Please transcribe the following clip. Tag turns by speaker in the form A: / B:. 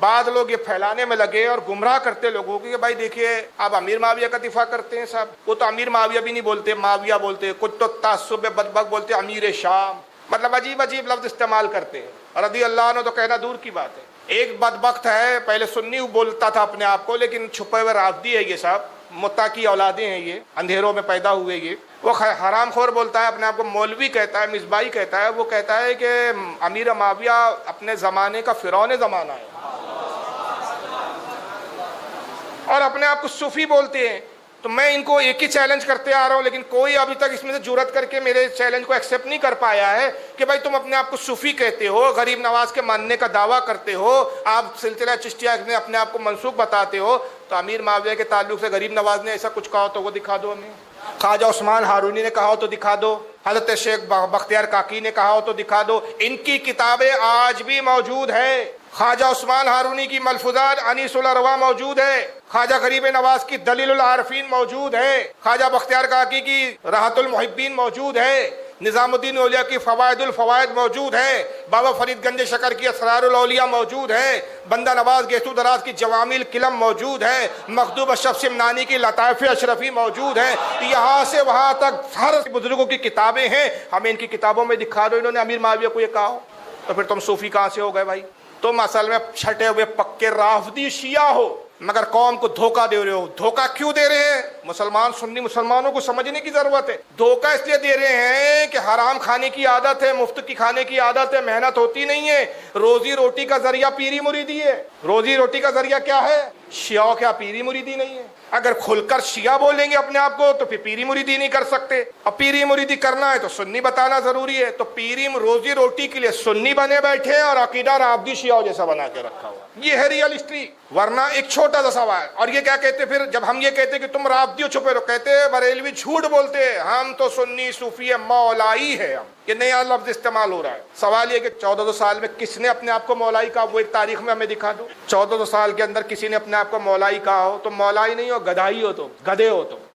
A: بعض لوگ یہ پھیلانے میں لگے اور گمراہ کرتے لوگوں کو کہ بھائی دیکھیے آپ امیر معاویہ کا دفاع کرتے ہیں صاحب، وہ تو امیر معاویہ بھی نہیں بولتے، معاویہ بولتے، کچھ تو تعصب بدبخت بولتے امیر شام، مطلب عجیب عجیب لفظ استعمال کرتے ہیں۔ رضی اللہ عنہ تو کہنا دور کی بات ہے۔ ایک بدبخت ہے، پہلے سنی بولتا تھا اپنے آپ کو، لیکن چھپے ہوئے رافضی ہے یہ صاحب، متا کی اولادیں ہیں یہ، اندھیروں میں پیدا ہوئے یہ، وہ حرام خور بولتا ہے، اپنے آپ کو مولوی کہتا ہے، مصباحی کہتا ہے، وہ کہتا ہے کہ امیر معاویہ اپنے زمانے کا فرعون زمانہ ہے، اور اپنے آپ کو صوفی بولتے ہیں۔ تو میں ان کو ایک ہی چیلنج کرتے آ رہا ہوں، لیکن کوئی ابھی تک اس میں سے جرأت کر کے میرے چیلنج کو ایکسیپٹ نہیں کر پایا ہے کہ بھائی تم اپنے آپ کو صوفی کہتے ہو، غریب نواز کے ماننے کا دعویٰ کرتے ہو، آپ سلسلہ چشتیہ میں اپنے آپ کو منسوب بتاتے ہو، تو امیر معاویہ کے تعلق سے غریب نواز نے ایسا کچھ کہا تو وہ دکھا دو ہمیں، خواجہ عثمان ہارونی نے کہا ہو تو دکھا دو، حضرت شیخ بختیار کاکی نے کہا ہو تو دکھا دو۔ ان کی کتابیں آج بھی موجود ہے، خواجہ عثمان ہارونی کی ملفوظات انیس الارواح موجود ہے، خواجہ غریب نواز کی دلیل العارفین موجود ہے، خواجہ بختیار کاکی کی راحت المحبین موجود ہے، نظام الدین اولیاء کی فوائد الفوائد موجود ہے، بابا فرید گنج شکر کی اسرار الاولیاء موجود ہے، بندہ نواز گیسو دراز کی جوامع الکلم موجود ہے، مخدوم اشرف شمنانی کی لطائف اشرفی موجود ہے، یہاں سے وہاں تک ہر بزرگوں کی کتابیں ہیں، ہمیں ان کی کتابوں میں دکھا دو انہوں نے امیر معاویہ کو یہ کہا ہو، تو پھر تم صوفی کہاں سے ہو گئے بھائی؟ تم اصل میں چھٹے ہوئے پکے رافضی شیعہ ہو، مگر قوم کو دھوکہ دے رہے ہو۔ دھوکہ کیوں دے رہے ہیں؟ مسلمان سنی مسلمانوں کو سمجھنے کی ضرورت ہے۔ دھوکہ اس لیے دے رہے ہیں کہ حرام کھانے کی عادت ہے، مفت کی کھانے کی عادت ہے، محنت ہوتی نہیں ہے، روزی روٹی کا ذریعہ پیری مریدی ہے۔ روزی روٹی کا ذریعہ کیا ہے؟ شیعہ، کیا پیری مریدی نہیں ہے؟ اگر کھل کر شیعہ بولیں گے اپنے آپ کو تو پھر پیری مریدی نہیں کر سکتے، اور پیری مریدی کرنا ہے تو سنی بتانا ضروری ہے۔ تو پیری روزی روٹی کے لیے سنی بنے بیٹھے ہیں اور عقیدہ رافضی شیعہ جیسا بنا کے رکھا ہوا، یہ ہے ریئل ہسٹری۔ ورنہ ایک چھوٹا سا سوال، اور یہ کیا کہتے پھر جب ہم یہ کہتے کہ تم رافضی چھپے رہو، کہتے بریلوی جھوٹ بولتے ہیں، ہم تو سنی صوفی مولائی ہے، ہم یہ نیا لفظ استعمال ہو رہا ہے۔ سوال یہ کہ 1400 سال میں کس نے اپنے آپ کو مولائی کہا؟ وہ ایک تاریخ میں ہمیں دکھا دو۔ 1400 سال کے اندر کسی نے اپنے آپ کو مولائی کہا ہو؟ تو مولائی نہیں ہو، گدھائی ہو، تو گدھے ہو تم۔